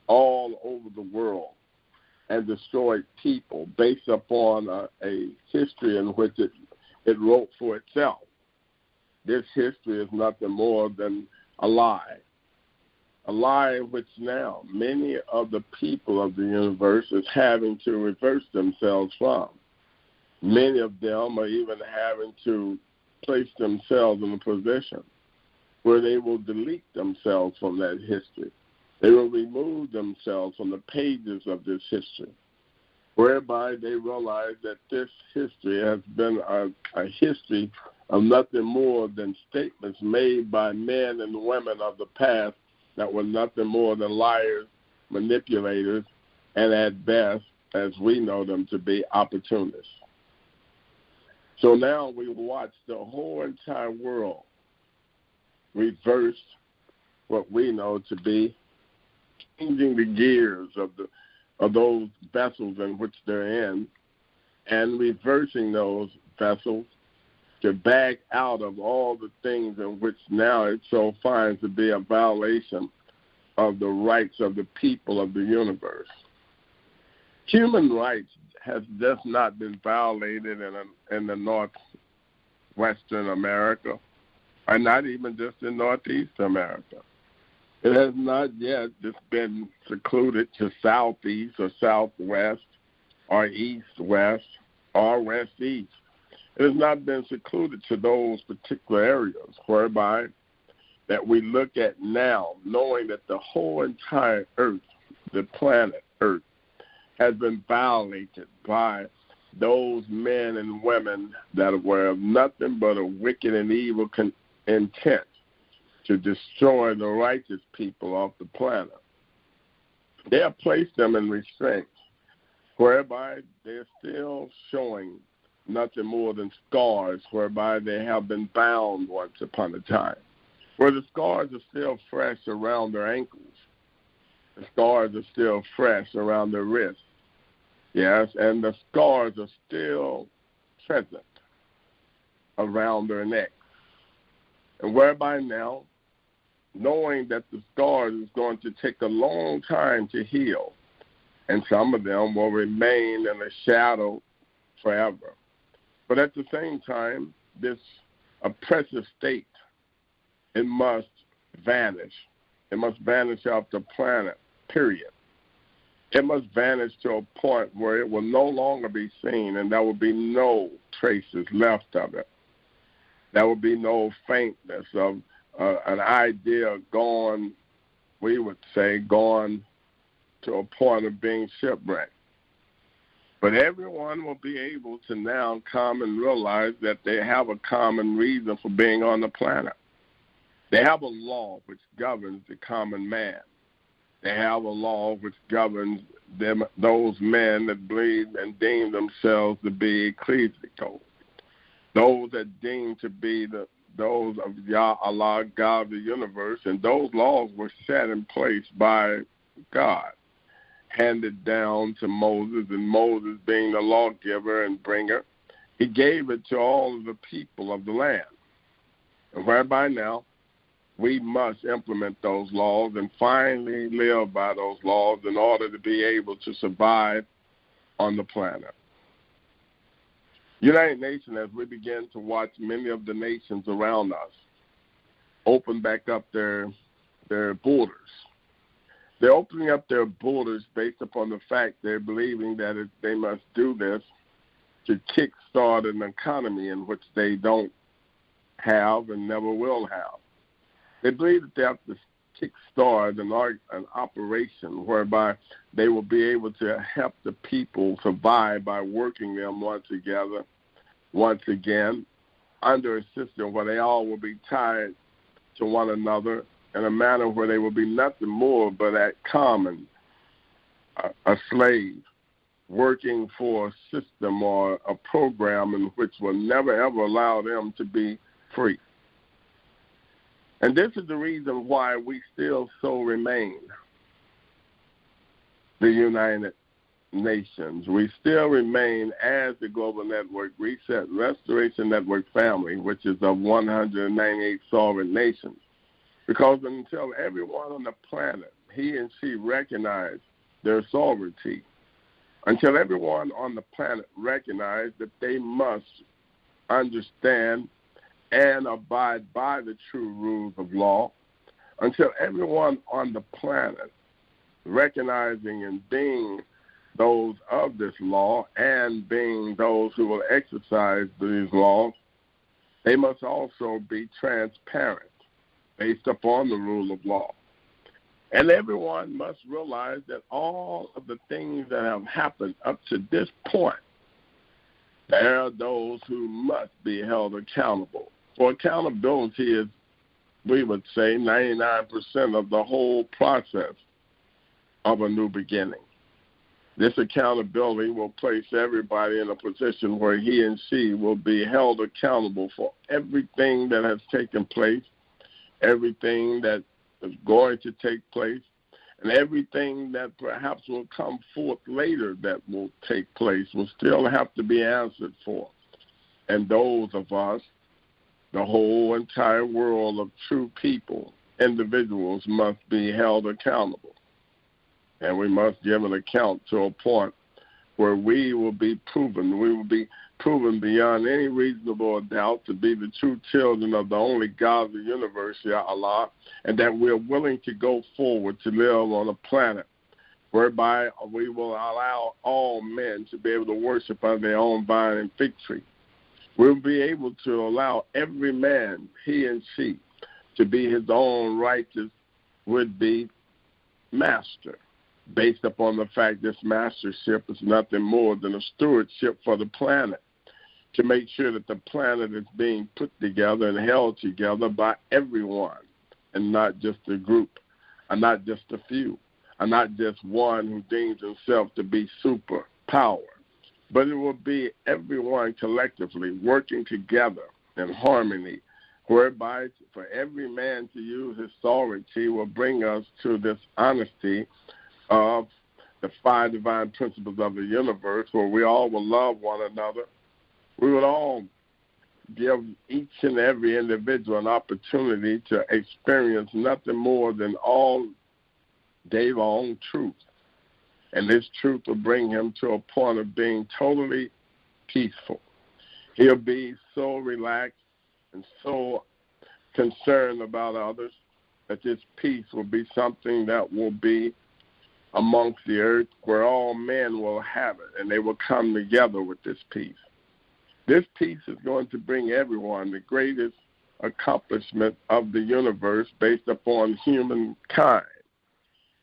all over the world and destroyed people based upon a history in which it wrote for itself. This history is nothing more than a lie in which now many of the people of the universe is having to reverse themselves from. Many of them are even having to place themselves in a position where they will delete themselves from that history. They will remove themselves from the pages of this history, whereby they realize that this history has been a history of nothing more than statements made by men and women of the past that were nothing more than liars, manipulators, and at best, as we know them to be, opportunists. So now we watch the whole entire world reverse what we know to be changing the gears of those vessels in which they're in and reversing those vessels to back out of all the things in which now it so finds to be a violation of the rights of the people of the universe. Human rights has just not been violated in the northwestern America, or not even just in northeast America. It has not yet just been secluded to southeast or southwest or east-west or west-east. It has not been secluded to those particular areas whereby that we look at now, knowing that the whole entire earth, the planet Earth, has been violated by those men and women that were of nothing but a wicked and evil intent to destroy the righteous people off the planet. They have placed them in restraints, whereby they're still showing nothing more than scars, whereby they have been bound once upon a time, where the scars are still fresh around their ankles. The scars are still fresh around their wrists. Yes, and the scars are still present around their necks. And whereby now, knowing that the scars is going to take a long time to heal, and some of them will remain in a shadow forever. But at the same time, this oppressive state, it must vanish. It must vanish off the planet, period. It must vanish to a point where it will no longer be seen, and there will be no traces left of it. There will be no faintness of an idea gone, we would say, gone to a point of being shipwrecked. But everyone will be able to now come and realize that they have a common reason for being on the planet. They have a law which governs the common man. They have a law which governs them, those men that believe and deem themselves to be ecclesiastical, those that deem to be those of Yah, Allah, God of the universe, and those laws were set in place by God, handed down to Moses, and Moses being the lawgiver and bringer, he gave it to all of the people of the land. And whereby now, we must implement those laws and finally live by those laws in order to be able to survive on the planet. United Nations, as we begin to watch many of the nations around us open back up their borders. They're opening up their borders based upon the fact they're believing that they must do this to kickstart an economy in which they don't have and never will have. They believe that they have to kickstart an operation whereby they will be able to help the people survive by working them once again, under a system where they all will be tied to one another in a manner where they will be nothing more but at common, a slave, working for a system or a program in which will never ever allow them to be free. And this is the reason why we still so remain the United Nations. We still remain as the Global Network Reset Restoration Network family, which is of 198 sovereign nations. Because until everyone on the planet he and she recognize their sovereignty, until everyone on the planet recognizes that they must understand and abide by the true rules of law, until everyone on the planet recognizing and being those of this law and being those who will exercise these laws, they must also be transparent based upon the rule of law. And everyone must realize that all of the things that have happened up to this point, there are those who must be held accountable. For accountability is, we would say, 99% of the whole process of a new beginning. This accountability will place everybody in a position where he and she will be held accountable for everything that has taken place, everything that is going to take place, and everything that perhaps will come forth later that will take place will still have to be answered for. And those of us, the whole entire world of true people, individuals, must be held accountable. And we must give an account to a point where we will be proven beyond any reasonable doubt to be the true children of the only God of the universe, Ya Allah, and that we're willing to go forward to live on a planet whereby we will allow all men to be able to worship under their own vine and fig tree. We'll be able to allow every man, he and she, to be his own righteous would-be master, based upon the fact this mastership is nothing more than a stewardship for the planet, to make sure that the planet is being put together and held together by everyone, and not just a group, and not just a few, and not just one who deems himself to be super power, but it will be everyone collectively working together in harmony, whereby for every man to use his sovereignty will bring us to this honesty of the 5 divine principles of the universe, where we all will love one another. We would all give each and every individual an opportunity to experience nothing more than all day long truth. And this truth will bring him to a point of being totally peaceful. He'll be so relaxed and so concerned about others that this peace will be something that will be amongst the earth, where all men will have it, and they will come together with this peace. This peace is going to bring everyone the greatest accomplishment of the universe based upon humankind,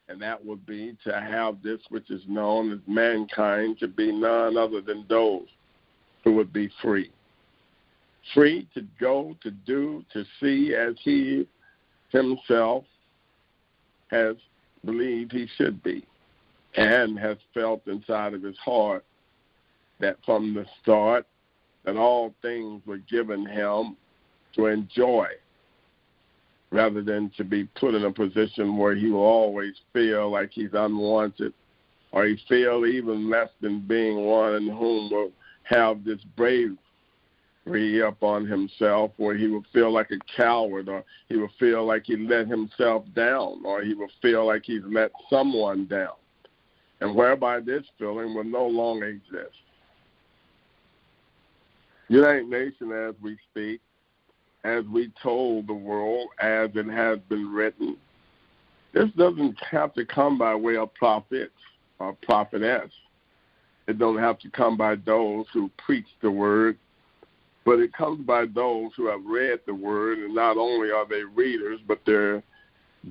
and that would be to have this which is known as mankind to be none other than those who would be free. Free to go, to do, to see as he himself has believed he should be, and has felt inside of his heart that from the start that all things were given him to enjoy, rather than to be put in a position where he will always feel like he's unwanted, or he feel even less than being one whom will have this bravery upon himself, where he will feel like a coward, or he will feel like he let himself down, or he will feel like he's let someone down, and whereby this feeling will no longer exist. United Nations, as we speak, as we told the world, as it has been written, this doesn't have to come by way of prophets or prophetess. It don't have to come by those who preach the word, but it comes by those who have read the word, and not only are they readers, but they're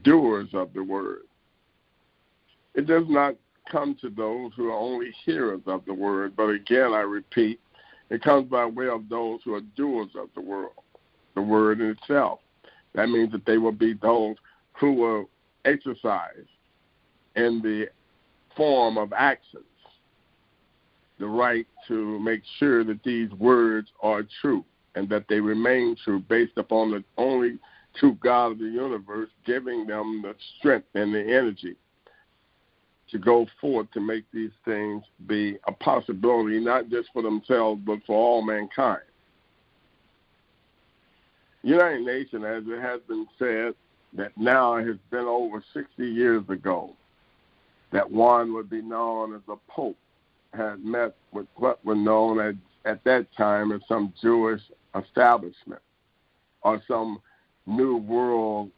doers of the word. It does not come to those who are only hearers of the word, but again, I repeat, it comes by way of those who are doers of the word in itself. That means that they will be those who will exercise in the form of actions the right to make sure that these words are true and that they remain true based upon the only true God of the universe, giving them the strength and the energy to go forth to make these things be a possibility, not just for themselves, but for all mankind. United Nations, as it has been said, that now has been over 60 years ago, that one would be known as a pope had met with what were known as, at that time as some Jewish establishment or some New World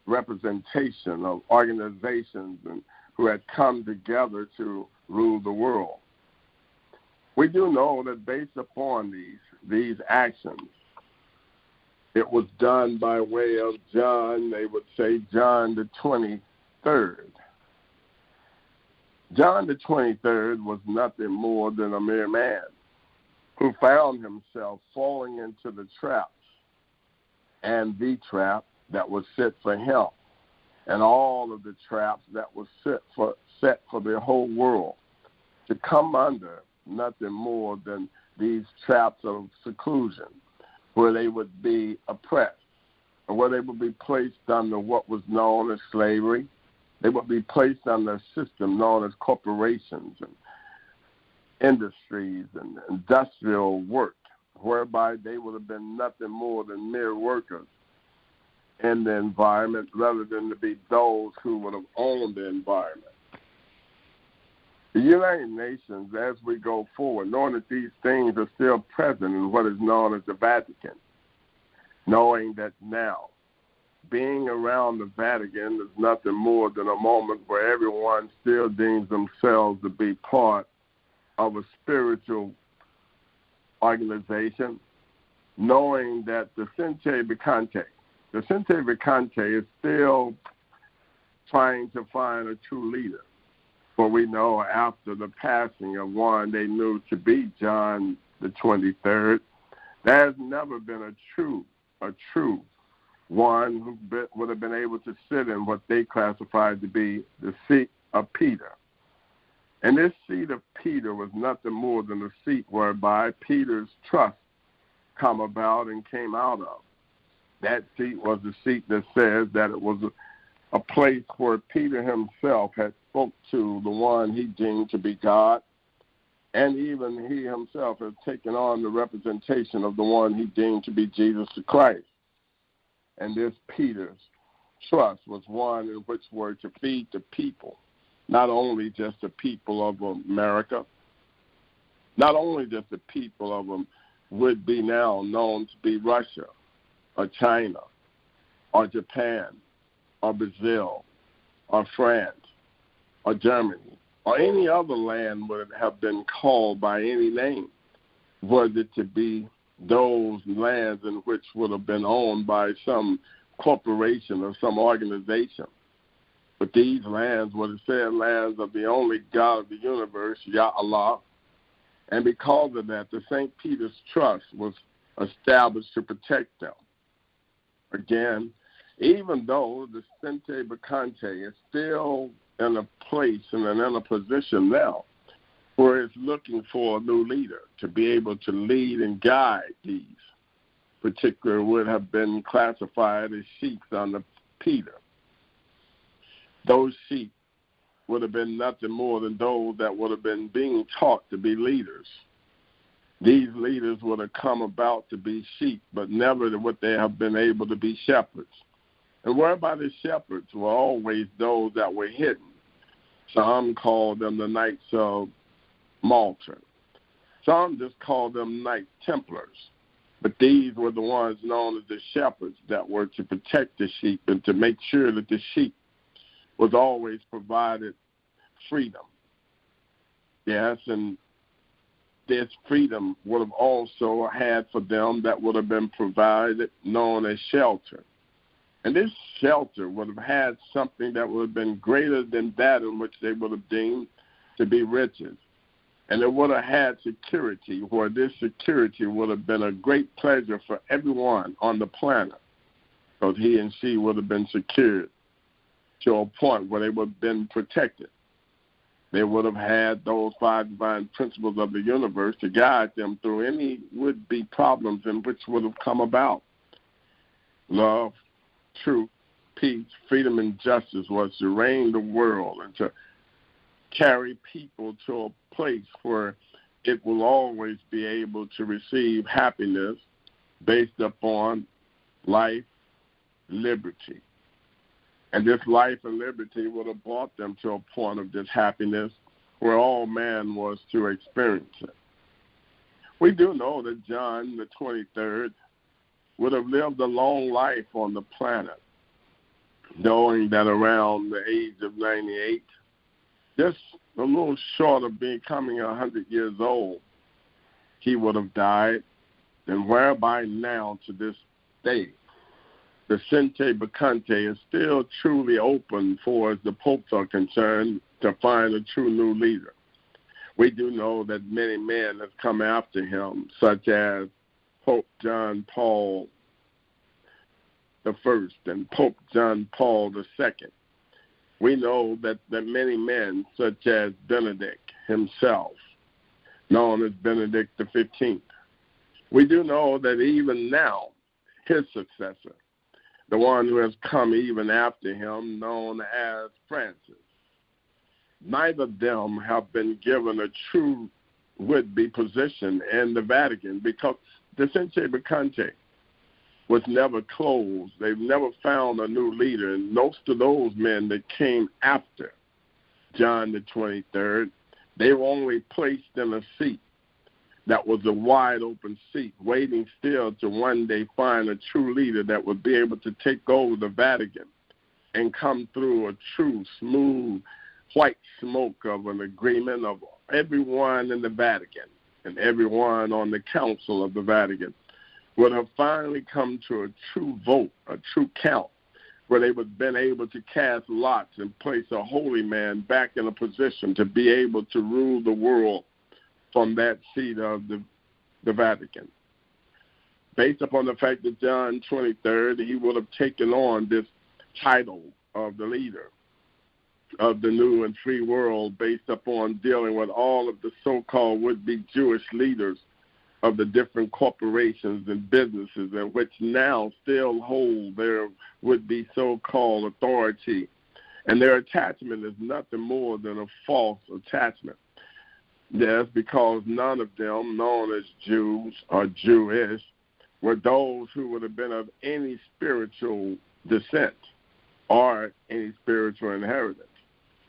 representation of organizations and who had come together to rule the world. We do know that based upon these actions, it was done by way of John, they would say John the 23rd. John the 23rd was nothing more than a mere man who found himself falling into the traps and the trap that was set for him and all of the traps that was set for the whole world to come under nothing more than these traps of seclusion where they would be oppressed and where they would be placed under what was known as slavery. They would be placed under a system known as corporations and industries and industrial work, whereby they would have been nothing more than mere workers in the environment rather than to be those who would have owned the environment. The United Nations, as we go forward, knowing that these things are still present in what is known as the Vatican, knowing that now being around the Vatican is nothing more than a moment where everyone still deems themselves to be part of a spiritual organization, knowing that the Sente Vacante is still trying to find a true leader. For we know after the passing of one they knew to be John the 23rd, there has never been a true one who would have been able to sit in what they classified to be the seat of Peter. And this seat of Peter was nothing more than a seat whereby Peter's trust come about and came out of. That seat was the seat that says that it was a place where Peter himself had spoke to the one he deemed to be God, and even he himself had taken on the representation of the one he deemed to be Jesus the Christ. And this Peter's trust was one in which were to feed the people, not only just the people of America, not only just the people of them would be now known to be Russia or China or Japan or Brazil or France or Germany or any other land would have been called by any name, was it to be those lands in which would have been owned by some corporation or some organization. But these lands would have said lands of the only God of the universe, Yah Allah. And because of that, the St. Peter's Trust was established to protect them. Again, even though the Sente Vacante is still in a place and in a position now where it's looking for a new leader to be able to lead and guide these particular would have been classified as sheep under Peter. Those sheep would have been nothing more than those that would have been being taught to be leaders. These leaders would have come about to be sheep, but never would they have been able to be shepherds. And whereby the shepherds were always those that were hidden. Some called them the Knights of Malta. Some just called them Knight Templars. But these were the ones known as the shepherds that were to protect the sheep and to make sure that the sheep was always provided freedom. Yes, and this freedom would have also had for them that would have been provided known as shelter. And this shelter would have had something that would have been greater than that in which they would have deemed to be riches. And it would have had security, where this security would have been a great pleasure for everyone on the planet, because he and she would have been secured to a point where they would have been protected. They would have had those 5 divine principles of the universe to guide them through any would-be problems in which would have come about. Love, truth, peace, freedom, and justice was to reign the world and to carry people to a place where it will always be able to receive happiness based upon life, liberty, And this life and liberty would have brought them to a point of this happiness where all man was to experience it. We do know that John the 23rd would have lived a long life on the planet, knowing that around the age of 98, just a little short of becoming 100 years old, he would have died, and whereby now to this day, the Sente Vacante is still truly open for, as the popes are concerned, to find a true new leader. We do know that many men have come after him, such as Pope John Paul I and Pope John Paul II. We know that many men, such as Benedict himself, known as Benedict XV. We do know that even now, his successor, the one who has come even after him, known as Francis, neither of them have been given a true would-be position in the Vatican, because the Sente Vacante was never closed. They've never found a new leader. And most of those men that came after John the 23rd, they were only placed in a seat that was a wide open seat, waiting still to one day find a true leader that would be able to take over the Vatican and come through a true, smooth, white smoke of an agreement of everyone in the Vatican and everyone on the Council of the Vatican would have finally come to a true vote, a true count, where they would have been able to cast lots and place a holy man back in a position to be able to rule the world from that seat of the Vatican. Based upon the fact that John 23rd, he would have taken on this title of the leader of the new and free world, based upon dealing with all of the so-called would-be Jewish leaders of the different corporations and businesses, in which now still hold their would-be so-called authority. And their attachment is nothing more than a false attachment. Yes, because none of them, known as Jews or Jewish, were those who would have been of any spiritual descent or any spiritual inheritance.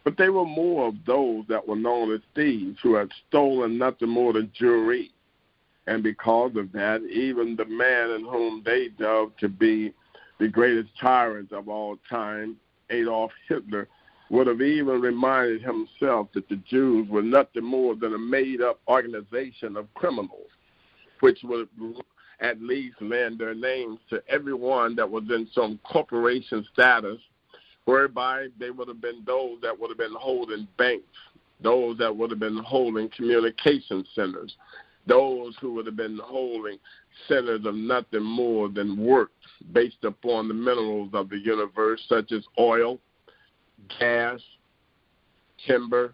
But they were more of those that were known as thieves, who had stolen nothing more than jewelry. And because of that, even the man in whom they dubbed to be the greatest tyrant of all time, Adolf Hitler, would have even reminded himself that the Jews were nothing more than a made-up organization of criminals, which would at least lend their names to everyone that was in some corporation status, whereby they would have been those that would have been holding banks, those that would have been holding communication centers, those who would have been holding centers of nothing more than work based upon the minerals of the universe, such as oil, gas, timber,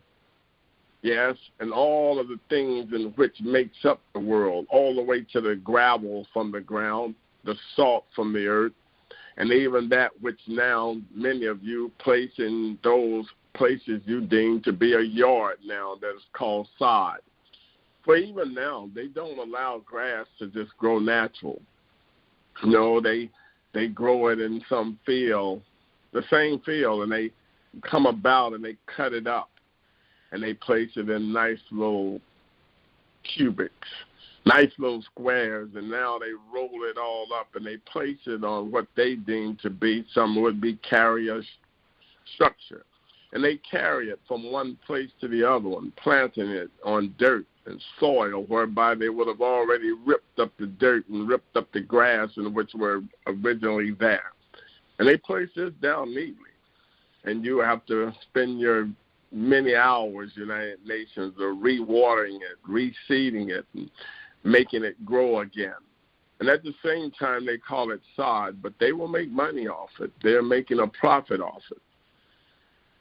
yes, and all of the things in which makes up the world, all the way to the gravel from the ground, the salt from the earth, and even that which now many of you place in those places you deem to be a yard now that is called sod. For even now, they don't allow grass to just grow natural. No, they grow it in some field, the same field, and they come about and they cut it up and they place it in nice little cubics, nice little squares, and now they roll it all up and they place it on what they deem to be some would-be carrier structure. And they carry it from one place to the other one, planting it on dirt and soil, whereby they would have already ripped up the dirt and ripped up the grass in which were originally there. And they place this down neatly. And you have to spend your many hours, United Nations, of rewatering it, reseeding it, and making it grow again. And at the same time, they call it sod, but they will make money off it. They're making a profit off it.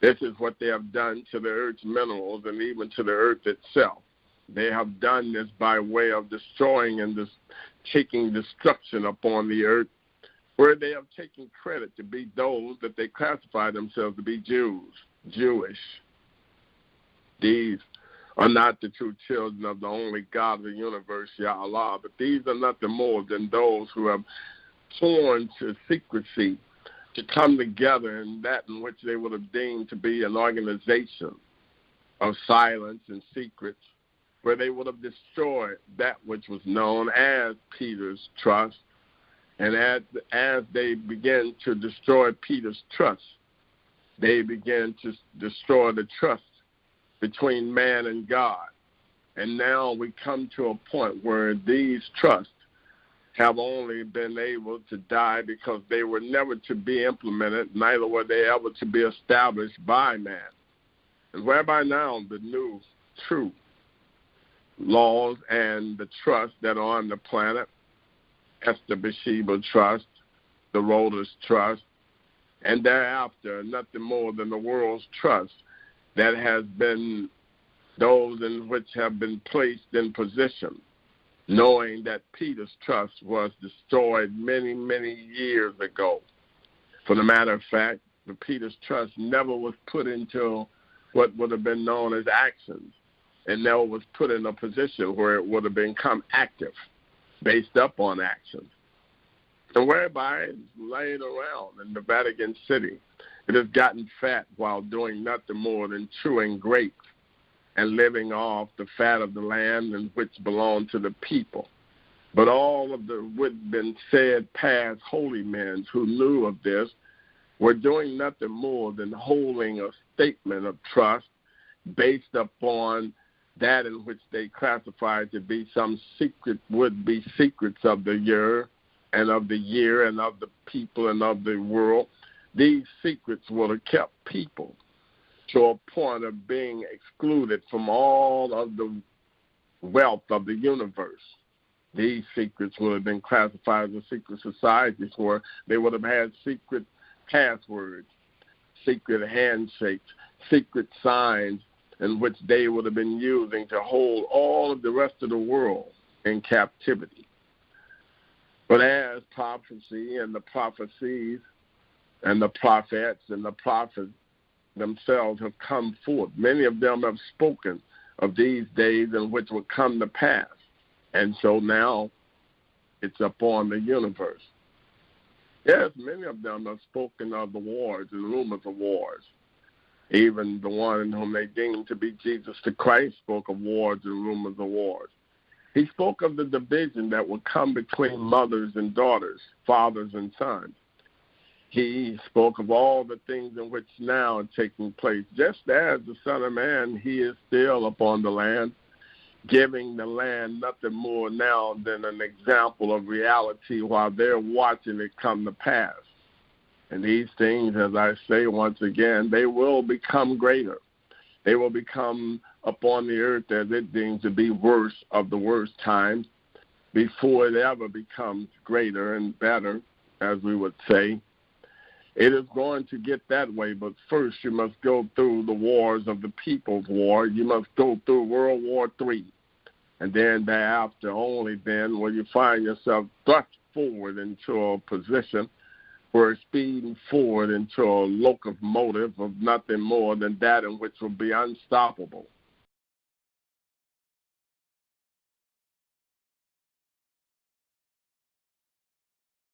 This is what they have done to the earth's minerals and even to the earth itself. They have done this by way of destroying and taking destruction upon the earth, where they have taken credit to be those that they classify themselves to be Jews, Jewish. These are not the true children of the only God of the universe, Yah but these are nothing more than those who have torn to secrecy to come together in that in which they would have deemed to be an organization of silence and secrets, where they would have destroyed that which was known as Peter's trust. And as they began to destroy Peter's trust, they began to destroy the trust between man and God. And now we come to a point where these trusts have only been able to die because they were never to be implemented, neither were they ever to be established by man. And whereby now the new, true laws and the trusts that are on the planet, Esther Bathsheba Trust, the Rhodas Trust, and thereafter nothing more than the world's trust that has been those in which have been placed in position, knowing that Peter's trust was destroyed many, many years ago. For the matter of fact, the Peter's trust never was put into what would have been known as actions. It never was put in a position where it would have become active, based up on actions. And whereby it's laying around in the Vatican City, it has gotten fat while doing nothing more than chewing grapes and living off the fat of the land and which belonged to the people. But all of the what had been said past holy men who knew of this were doing nothing more than holding a statement of trust based upon that in which they classified to be some secret, would-be secrets of the year and of the people and of the world. These secrets would have kept people to a point of being excluded from all of the wealth of the universe. These secrets would have been classified as secret societies where they would have had secret passwords, secret handshakes, secret signs in which they would have been using to hold all of the rest of the world in captivity. But as prophecy and the prophecies and the prophets and the prophets themselves have come forth, many of them have spoken of these days in which will come to pass. And so now it's upon the universe. Yes, many of them have spoken of the wars and rumors of wars. Even the one whom they deemed to be Jesus the Christ spoke of wars and rumors of wars. He spoke of the division that would come between mothers and daughters, fathers and sons. He spoke of all the things in which now are taking place. Just as the Son of Man, he is still upon the land, giving the land nothing more now than an example of reality while they're watching it come to pass. And these things, as I say once again, they will become greater. They will become upon the earth as it deems to be worse of the worst times before it ever becomes greater and better, as we would say. It is going to get that way, but first you must go through the wars of the People's War. You must go through World War III. And then thereafter, only then will you find yourself thrust forward into a position where it's speeding forward into a locomotive of nothing more than that in which will be unstoppable.